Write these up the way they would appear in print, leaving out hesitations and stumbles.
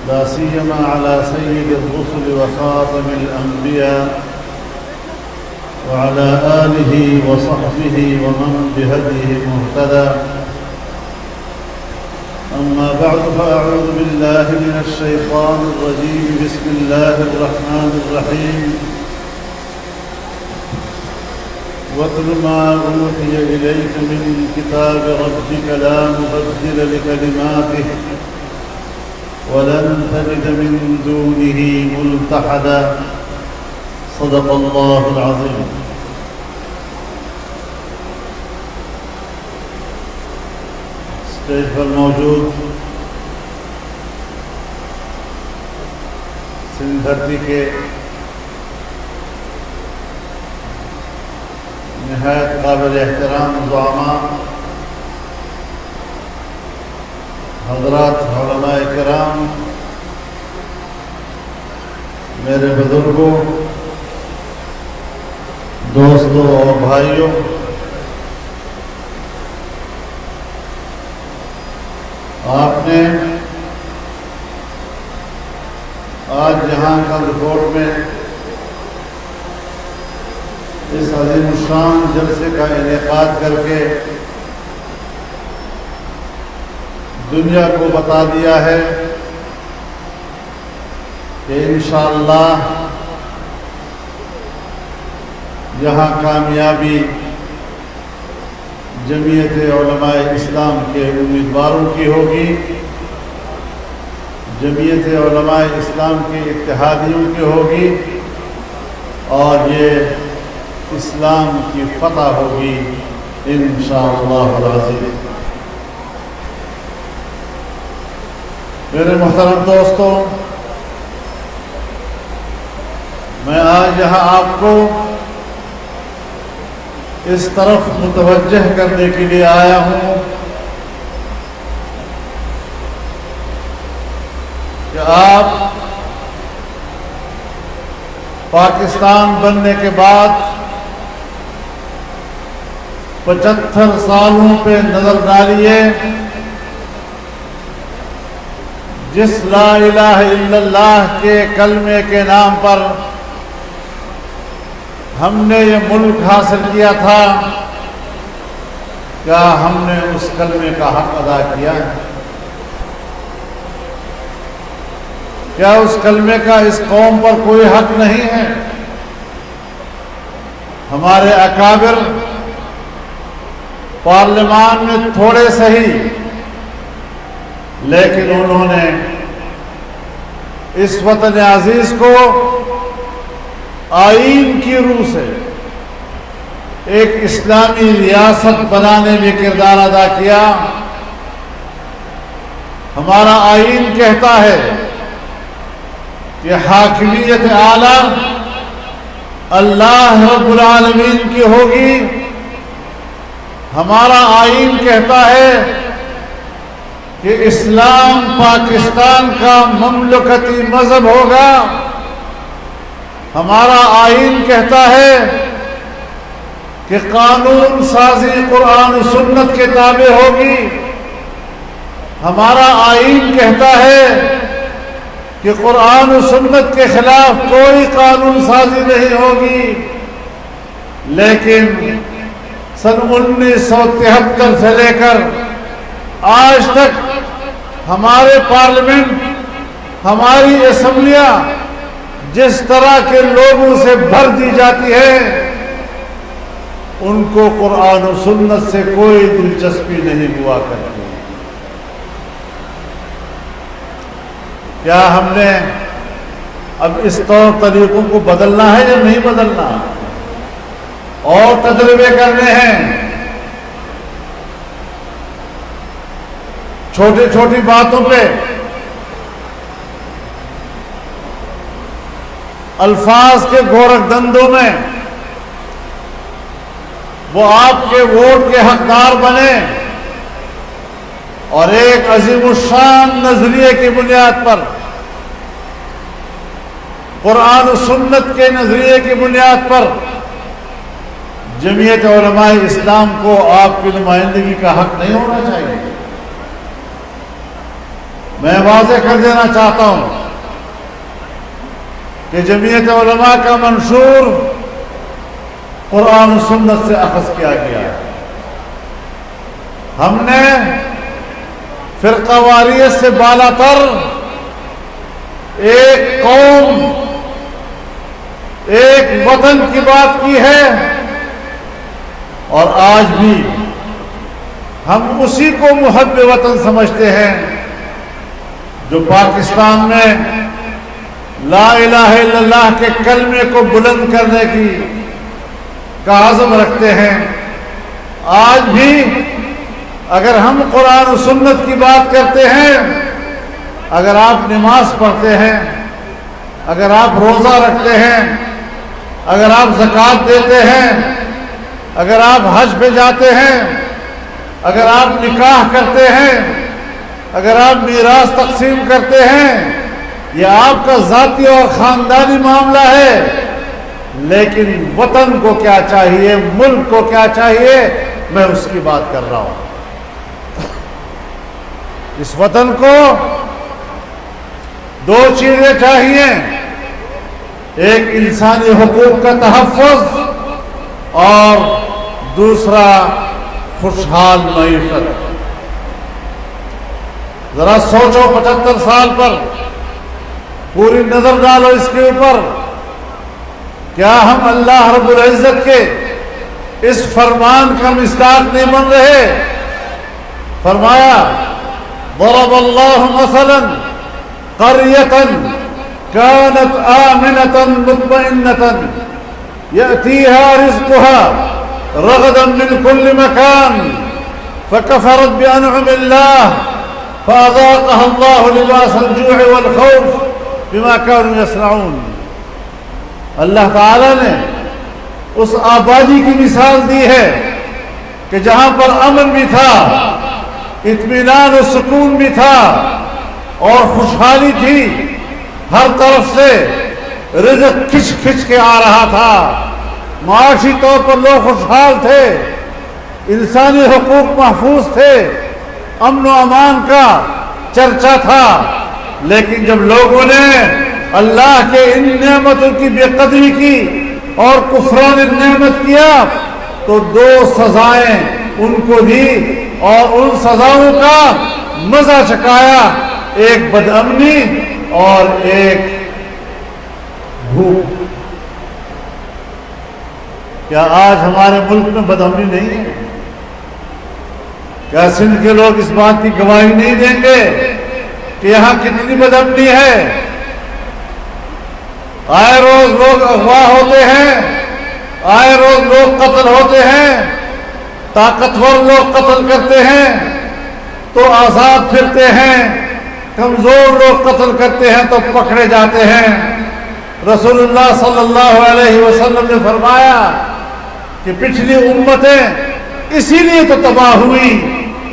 لا سيما على سيد الرسل وخاتم الأنبياء وعلى آله وصحبه ومن بهديه مهتدى. أما بعد فأعوذ بالله من الشيطان الرجيم. بسم الله الرحمن الرحيم. واتل ما أوحي إليك من كتاب ربك لا مبدل لكلماته ولن تجد من دونه ملتحدا. صدق الله العظيم. اسٹیج پر موجود سندھ دھرتی کے نہایت قابل احترام زعماء حضرات، علماء کرام، میرے بزرگوں، دوستوں اور بھائیوں، آپ نے آج یہاں کلکوٹ میں اس عظیم الشان جلسے کا انعقاد کر کے دنیا کو بتا دیا ہے کہ انشاءاللہ یہاں کامیابی جمعیت علماء اسلام کے امیدواروں کی ہوگی، جمعیت علماء اسلام کے اتحادیوں کی ہوگی، اور یہ اسلام کی فتح ہوگی انشاءاللہ العزیز۔ میرے محترم دوستوں، میں آج یہاں آپ کو اس طرف متوجہ کرنے کے لیے آیا ہوں کہ آپ پاکستان بننے کے بعد 75 سالوں پہ نظر ڈالیے، جس لا الہ الا اللہ کے کلمے کے نام پر ہم نے یہ ملک حاصل کیا تھا، کیا ہم نے اس کلمے کا حق ادا کیا ہے؟ کیا اس کلمے کا اس قوم پر کوئی حق نہیں ہے؟ ہمارے اکابر پارلیمان میں تھوڑے صحیح، لیکن انہوں نے اس وطن عزیز کو آئین کی روح سے ایک اسلامی ریاست بنانے میں کردار ادا کیا۔ ہمارا آئین کہتا ہے کہ حاکمیت اعلیٰ اللہ رب العالمین کی ہوگی۔ ہمارا آئین کہتا ہے کہ اسلام پاکستان کا مملکتی مذہب ہوگا۔ ہمارا آئین کہتا ہے کہ قانون سازی قرآن و سنت کے تابع ہوگی۔ ہمارا آئین کہتا ہے کہ قرآن و سنت کے خلاف کوئی قانون سازی نہیں ہوگی۔ لیکن سن 1973 سے لے کر آج تک ہمارے پارلیمنٹ، ہماری اسمبلیاں جس طرح کے لوگوں سے بھر دی جاتی ہے، ان کو قرآن و سنت سے کوئی دلچسپی نہیں ہوا کرتی۔ کیا ہم نے اب اس طور طریقوں کو بدلنا ہے یا نہیں بدلنا؟ اور تجربے کرنے ہیں۔ چھوٹی چھوٹی باتوں پہ الفاظ کے گورکھ دندوں میں وہ آپ کے ووٹ کے حقدار بنے، اور ایک عظیم الشان نظریے کی بنیاد پر، قرآن و سنت کے نظریے کی بنیاد پر جمعیت علماء اسلام کو آپ کی نمائندگی کا حق نہیں ہونا چاہیے؟ میں واضح کر دینا چاہتا ہوں کہ جمعیت علماء کا منشور قرآن و سنت سے اخذ کیا گیا ہے۔ ہم نے فرقہ واریت سے بالا تر ایک قوم، ایک وطن کی بات کی ہے، اور آج بھی ہم اسی کو محب وطن سمجھتے ہیں جو پاکستان میں لا الہ الا اللہ کے کلمے کو بلند کرنے کی کا عزم رکھتے ہیں۔ آج بھی اگر ہم قرآن و سنت کی بات کرتے ہیں، اگر آپ نماز پڑھتے ہیں، اگر آپ روزہ رکھتے ہیں، اگر آپ زکوٰۃ دیتے ہیں، اگر آپ حج پہ جاتے ہیں، اگر آپ نکاح کرتے ہیں، اگر آپ میراث تقسیم کرتے ہیں، یہ آپ کا ذاتی اور خاندانی معاملہ ہے، لیکن وطن کو کیا چاہیے، ملک کو کیا چاہیے، میں اس کی بات کر رہا ہوں۔ اس وطن کو دو چیزیں چاہیے، ایک انسانی حقوق کا تحفظ اور دوسرا خوشحال معیشت۔ ذرا سوچو 75 سال پر پوری نظر ڈالو اس کے اوپر، کیا ہم اللہ رب العزت کے اس فرمان کا مصداق نہیں بن رہے؟ فرمایا ضرب اللہ مثلا قریۃ كانت آمنة مطمئنة يأتيها رزقها رغدا من كل مكان فكفرت بأنعم الله فأذاقها الله لباس الجوع والخوف بما كانوا يصنعون۔ اللہ تعالی نے اس آبادی کی مثال دی ہے کہ جہاں پر امن بھی تھا، اطمینان و سکون بھی تھا اور خوشحالی تھی، ہر طرف سے رزق کھچ کھچ کے آ رہا تھا، معاشی طور پر لوگ خوشحال تھے، انسانی حقوق محفوظ تھے، امن و امان کا چرچا تھا۔ لیکن جب لوگوں نے اللہ کے ان نعمتوں کی بے قدری کی اور کفران نعمت کیا تو دو سزائیں ان کو دی اور ان سزاؤں کا مزہ چکھایا، ایک بدامنی اور ایک بھوک۔ کیا آج ہمارے ملک میں بدامنی نہیں ہے؟ کیا سندھ کے لوگ اس بات کی گواہی نہیں دیں گے کہ یہاں کتنی بدامنی ہے؟ آئے روز لوگ اغوا ہوتے ہیں، آئے روز لوگ قتل ہوتے ہیں، طاقتور لوگ قتل کرتے ہیں تو آزاد پھرتے ہیں، کمزور لوگ قتل کرتے ہیں تو پکڑے جاتے ہیں۔ رسول اللہ صلی اللہ علیہ وسلم نے فرمایا کہ پچھلی امتیں اسی لیے تو تباہ ہوئی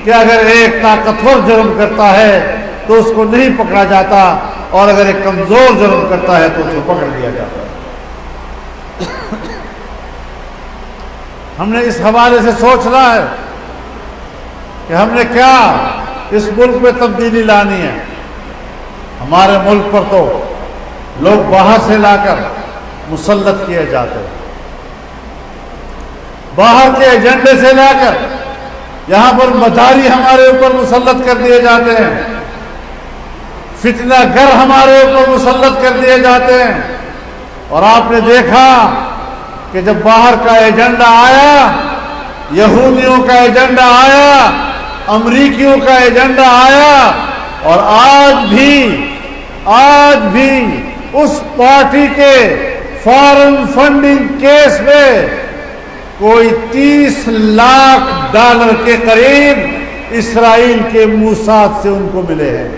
کہ اگر ایک طاقتور جرم کرتا ہے تو اس کو نہیں پکڑا جاتا، اور اگر ایک کمزور جرم کرتا ہے تو اس کو پکڑ لیا جاتا ہے۔ ہم نے اس حوالے سے سوچنا ہے کہ ہم نے کیا اس ملک میں تبدیلی لانی ہے۔ ہمارے ملک پر تو لوگ باہر سے لا کر مسلط کیے جاتے ہیں، باہر کے ایجنڈے سے لا کر یہاں پر مداری ہمارے اوپر مسلط کر دیے جاتے ہیں، فتنہ گر ہمارے اوپر مسلط کر دیے جاتے ہیں۔ اور آپ نے دیکھا کہ جب باہر کا ایجنڈا آیا، یہودیوں کا ایجنڈا آیا، امریکیوں کا ایجنڈا آیا، اور آج بھی اس پارٹی کے فارن فنڈنگ کیس میں کوئی 30 لاکھ ڈالر کے قریب اسرائیل کے موساد سے ان کو ملے ہیں۔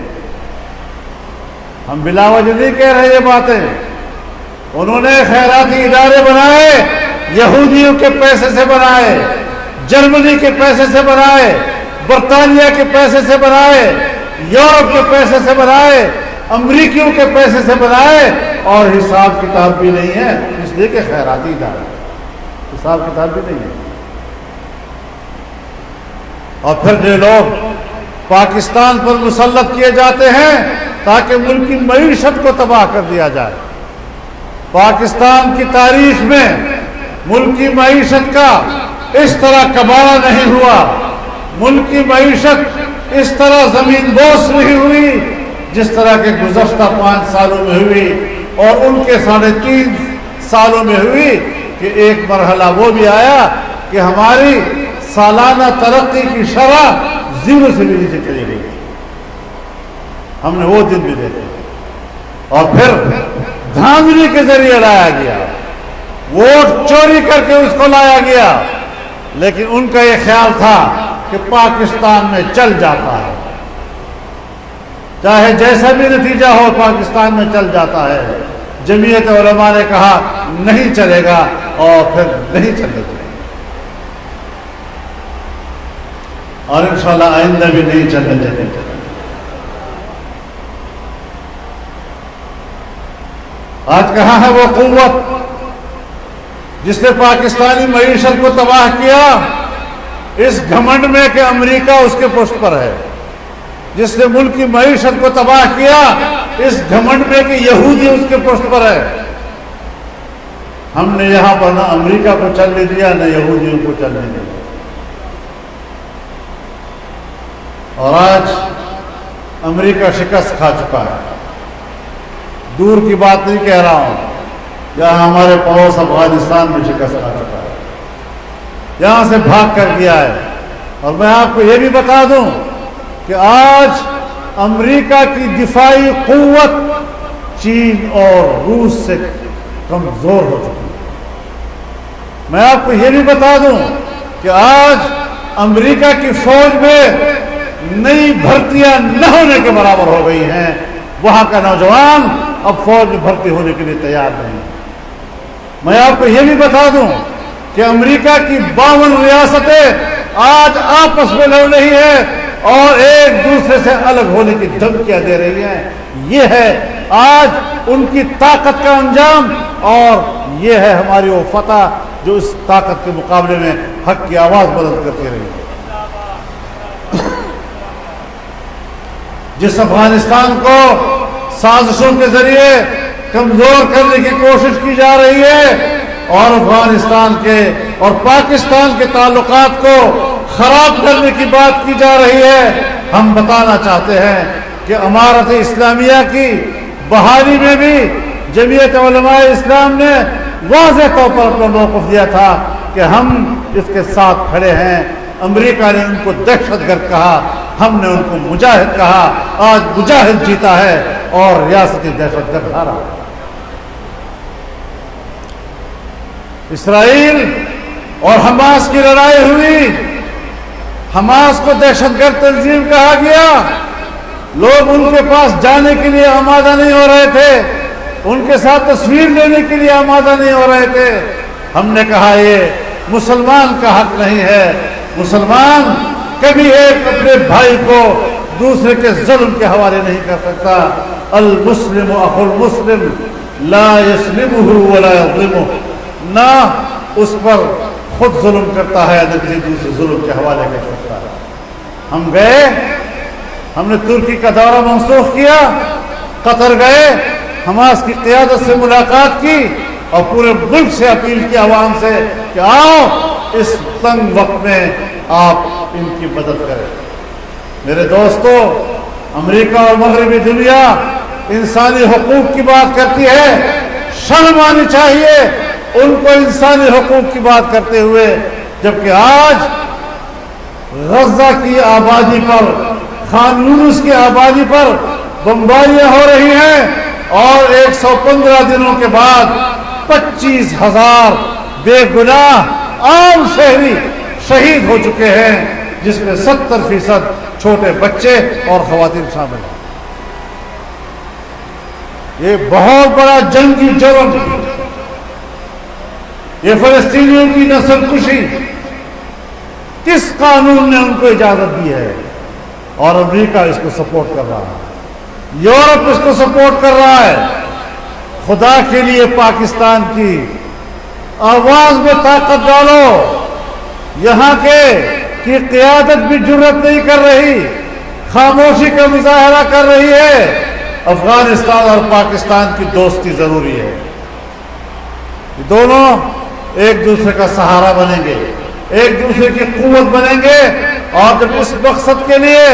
ہم بلا وجہ نہیں کہہ رہے یہ باتیں، انہوں نے خیراتی ادارے بنائے، یہودیوں کے پیسے سے بنائے، جرمنی کے پیسے سے بنائے، برطانیہ کے پیسے سے بنائے، یورپ کے پیسے سے بنائے، امریکیوں کے پیسے سے بنائے، اور حساب کتاب بھی نہیں ہے، اس لیے کہ خیراتی ادارے، حساب کتاب بھی نہیں ہے۔ اور پھر جو لوگ پاکستان پر مسلط کیے جاتے ہیں تاکہ ملک کی معیشت کو تباہ کر دیا جائے۔ پاکستان کی تاریخ میں ملک کی معیشت کا اس طرح کباڑہ نہیں ہوا، ملک کی معیشت اس طرح زمین بوس نہیں ہوئی جس طرح کے گزشتہ 5 سالوں میں ہوئی، اور ان کے 3.5 سالوں میں ہوئی کہ ایک مرحلہ وہ بھی آیا کہ ہماری سالانہ ترقی کی شرح 0 سے بھی نیچے چلی گئی۔ ہم نے وہ دن بھی دیکھے، اور پھر دھاندلی کے ذریعے لایا گیا، ووٹ چوری کر کے اس کو لایا گیا، لیکن ان کا یہ خیال تھا کہ پاکستان میں چل جاتا ہے، چاہے جیسا بھی نتیجہ ہو پاکستان میں چل جاتا ہے۔ جمعیت علماء نے کہا نہیں چلے گا، اور پھر نہیں چلے گا، اور انشاءاللہ آئندہ بھی نہیں چلنے دیں گے۔ آج کہاں ہے وہ قوت جس نے پاکستانی معیشت کو تباہ کیا؟ اس گھمنڈ میں کہ امریکہ اس کے پشت پر ہے، جس نے ملک کی معیشت کو تباہ کیا اس گھمنڈ میں کہ یہودی اس کے پشت پر ہے۔ ہم نے یہاں پر نہ امریکہ کو چلنے دیا نہ یہودیوں کو چلنے دیا، اور آج امریکہ شکست کھا چکا ہے۔ دور کی بات نہیں کہہ رہا ہوں، یہاں ہمارے پڑوس افغانستان میں شکست کھا چکا ہے، یہاں سے بھاگ کر گیا ہے۔ اور میں آپ کو یہ بھی بتا دوں کہ آج امریکہ کی دفاعی قوت چین اور روس سے کمزور ہو چکی ہے۔ میں آپ کو یہ بھی بتا دوں کہ آج امریکہ کی فوج میں نئی بھرتیاں نہ ہونے کے برابر ہو گئی ہیں۔ وہاں کا نوجوان اب فوج میں بھرتی ہونے کے لیے تیار نہیں۔ میں آپ کو یہ بھی بتا دوں کہ امریکہ کی 52 ریاستیں آج آپس میں لڑ رہی ہیں اور ایک دوسرے سے الگ ہونے کی دھمکیاں دے رہی ہیں۔ یہ ہے آج ان کی طاقت کا انجام، اور یہ ہے ہماری وہ فتح جو اس طاقت کے مقابلے میں حق کی آواز بلند کرتی رہی۔ جس افغانستان کو سازشوں کے ذریعے کمزور کرنے کی کوشش کی جا رہی ہے اور افغانستان کے اور پاکستان کے تعلقات کو خراب کرنے کی بات کی جا رہی ہے، ہم بتانا چاہتے ہیں کہ امارت اسلامیہ کی بحالی میں بھی جمعیت علماء اسلام نے واضح طور پر اپنا موقف دیا تھا کہ ہم اس کے ساتھ کھڑے ہیں۔ امریکہ نے ان کو دہشت گرد کہا، ہم نے ان کو مجاہد کہا۔ آج مجاہد جیتا ہے اور ریاستی دہشت گرد ہارا۔ اسرائیل اور حماس کی لڑائی ہوئی، حماس کو دہشت گرد تنظیم کہا گیا، لوگ ان کے پاس جانے کے لیے آمادہ نہیں ہو رہے تھے، ان کے ساتھ تصویر لینے کے لیے آمادہ نہیں ہو رہے تھے۔ ہم نے کہا یہ مسلمان کا حق نہیں ہے، مسلمان کبھی ایک اپنے بھائی کو دوسرے کے ظلم کے حوالے نہیں کر سکتا۔ المسلم اخو المسلم لا یسلمہ ولا یظلمہ، نہ اس پر خود ظلم کرتا ہے نہ کسی دوسرے ظلم کے حوالے کر سکتا ہے۔ ہم گئے، ہم نے ترکی کا دورہ منسوخ کیا، قطر گئے، حماس کی قیادت سے ملاقات کی اور پورے ملک سے اپیل کی عوام سے کہ آؤ اس تنگ وقت میں آپ ان کی مدد کریں۔ میرے دوستو، امریکہ اور مغربی دنیا انسانی حقوق کی بات کرتی ہے، شرم آنی چاہیے ان کو انسانی حقوق کی بات کرتے ہوئے، جبکہ آج غزہ کی آبادی پر، خان یونس کی آبادی پر بمباریاں ہو رہی ہیں اور 115 دنوں کے بعد 25,000 بے گناہ عام شہری شہید ہو چکے ہیں، جس میں 70% چھوٹے بچے اور خواتین شامل ہیں۔ یہ بہت بڑا جنگی جرم، یہ فلسطینیوں کی نسل کشی کس قانون نے ان کو اجازت دی ہے؟ اور امریکہ اس کو سپورٹ کر رہا ہے، یورپ اس کو سپورٹ کر رہا ہے۔ خدا کے لیے پاکستان کی آواز میں طاقت ڈالو۔ یہاں کی قیادت بھی جرأت نہیں کر رہی خاموشی کا مظاہرہ کر رہی ہے، افغانستان اور پاکستان کی دوستی ضروری ہے۔ دونوں ایک دوسرے کا سہارا بنیں گے، ایک دوسرے کی قوت بنیں گے، اور جب اس مقصد کے لیے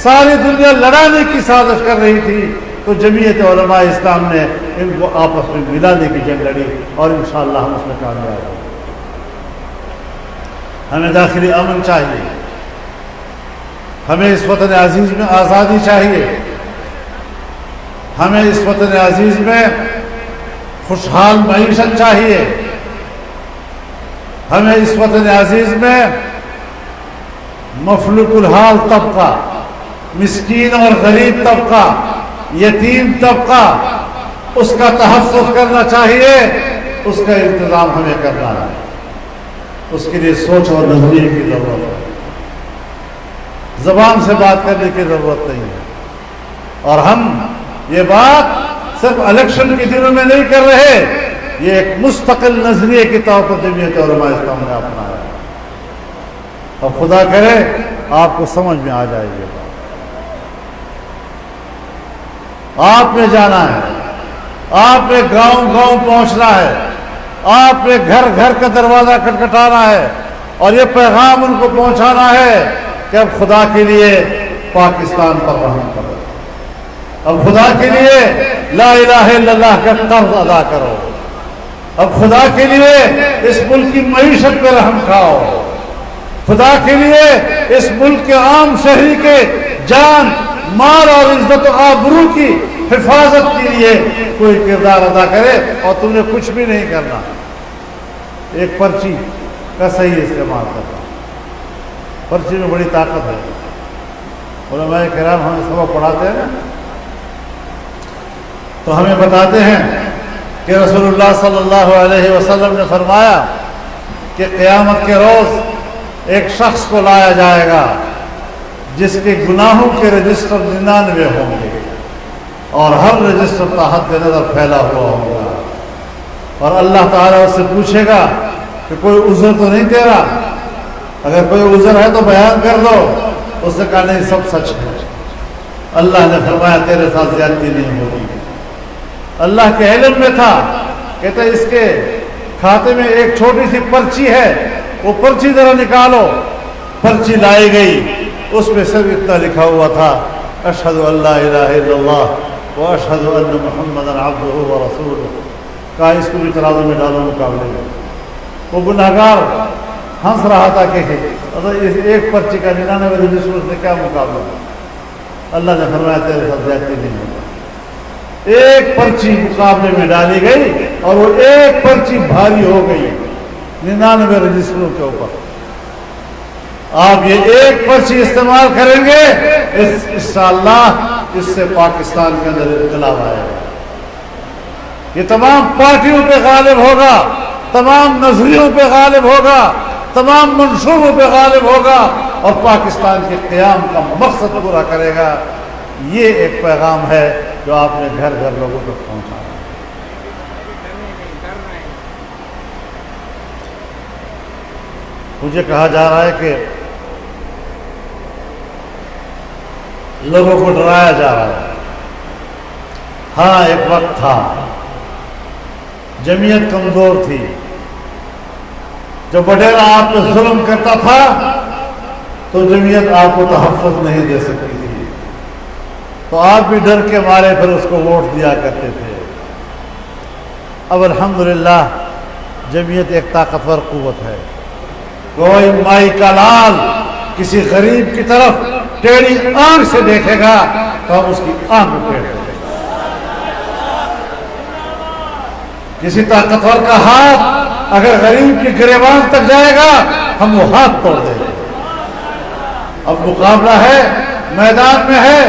ساری دنیا لڑانے کی سازش کر رہی تھی تو جمعیت علماء اسلام نے ان کو آپس میں ملانے کی جنگ لڑی، اور انشاءاللہ ہم اس میں کامیاب ہوں۔ ہمیں داخلی امن چاہیے، ہمیں اس وطن عزیز میں آزادی چاہیے، ہمیں اس وطن عزیز میں خوشحال معیشت چاہیے، ہمیں اس وطن عزیز میں مفلوک الحال طبقہ، مسکین اور غریب طبقہ، یتیم طبقہ، اس کا تحفظ کرنا چاہیے، اس کا انتظام ہمیں کرنا ہے۔ اس کے لیے سوچ اور نظریے کی ضرورت ہے، زبان سے بات کرنے کی ضرورت نہیں ہے۔ اور ہم یہ بات صرف الیکشن کے دنوں میں نہیں کر رہے، یہ ایک مستقل نظریے کے طور پر جمعیت علماء اسلام نے اپنایا ہے، اور خدا کرے آپ کو سمجھ میں آ جائے گی۔ آپ نے جانا ہے، آپ نے گاؤں گاؤں پہنچنا ہے، آپ نے گھر گھر کا دروازہ کھٹکھٹانا ہے، اور یہ پیغام ان کو پہنچانا ہے کہ اب خدا کے لیے پاکستان پر رحم کرو، اب خدا کے لیے لا الہ الا اللہ کا قرض ادا کرو، اب خدا کے لیے اس ملک کی معیشت پہ رحم کھاؤ، خدا کے لیے اس ملک کے عام شہری کے جان مال اور عزت و آبرو کی حفاظت کے لیے کوئی کردار ادا کرے، اور تم نے کچھ بھی نہیں کرنا، ایک پرچی کا صحیح استعمال کرنا۔ پرچی میں بڑی طاقت ہے۔ علماء کرام ہمیں سبق پڑھاتے ہیں تو ہمیں بتاتے ہیں کہ رسول اللہ صلی اللہ علیہ وسلم نے فرمایا کہ قیامت کے روز ایک شخص کو لایا جائے گا جس کے گناہوں کے رجسٹر 99 ہوں گے، اور ہر رجسٹر کا حد نظر پھیلا ہوا ہوگا، اور اللہ تعالیٰ اس سے پوچھے گا کہ کوئی عذر تو نہیں تیرا؟ اگر کوئی عذر ہے تو بیان کر دو۔ اس نے کہا نہیں، سب سچ ہے۔ اللہ نے فرمایا تیرے ساتھ زیادتی نہیں ہوگی۔ اللہ کے علم میں تھا، کہتے اس کے کھاتے میں ایک چھوٹی سی پرچی ہے، وہ پرچی ذرا نکالو۔ پرچی لائی گئی، اس میں صرف اتنا لکھا ہوا تھا، اشہد ان لا الہ الا اللہ واشہد ان محمدا عبدہ ورسولہ۔ کہا اس کو بھی ترازو میں ڈالو مقابلے میں۔ وہ گناہگار ہنس رہا تھا کہ اس ایک پرچی کا 99 رجسٹر سے کیا مقابلہ۔ اللہ نے فرمایا تیرے ساتھ زیادتی نہیں ہوگا۔ ایک پرچی مقابلے میں ڈالی گئی، اور وہ ایک پرچی بھاری ہو گئی 99 رجسٹروں کے اوپر۔ آپ یہ ایک پرچی استعمال کریں گے، انشاءاللہ اس سے پاکستان کے اندر انقلاب آئے گا۔ یہ تمام پارٹیوں پہ غالب ہوگا، تمام نظریوں پہ غالب ہوگا، تمام منصوبوں پہ غالب ہوگا، اور پاکستان کے قیام کا مقصد پورا کرے گا۔ یہ ایک پیغام ہے جو آپ نے گھر گھر لوگوں تک پہنچانا ہے۔ مجھے کہا جا رہا ہے کہ لوگوں کو ڈرایا جا رہا ہے۔ ہاں، ایک وقت تھا جمعیت کمزور تھی، جب وڈیرا آپ پہ ظلم کرتا تھا تو جمعیت آپ کو تحفظ نہیں دے سکتی تھی، تو آپ بھی ڈر کے مارے پھر اس کو ووٹ دیا کرتے تھے۔ اب الحمدللہ جمعیت ایک طاقتور قوت ہے۔ کوئی مائی کا لال کسی غریب کی طرف ٹیڑھی آنکھ سے دیکھے گا تو ہم اس کی آنکھ ٹیڑھ دیں گے۔ کسی طاقتور کا ہاتھ اگر غریب کی گریبان تک جائے گا ہم وہ ہاتھ توڑ دیں گے۔ اب مقابلہ ہے، میدان میں ہے،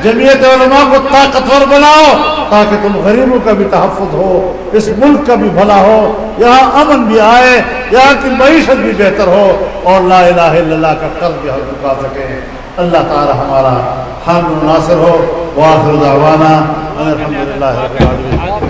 جمعیت علماء کو طاقتور بناؤ تاکہ تم غریبوں کا بھی تحفظ ہو، اس ملک کا بھی بھلا ہو، یہاں امن بھی آئے، یہاں کی معیشت بھی بہتر ہو، اور لا الہ الا اللہ کا قرض بھی ہم چکا سکیں۔ اللہ تعالی ہمارا حامی و ناصر ہو۔ وآخر دعوانا ان الحمد للہ رب العالمین۔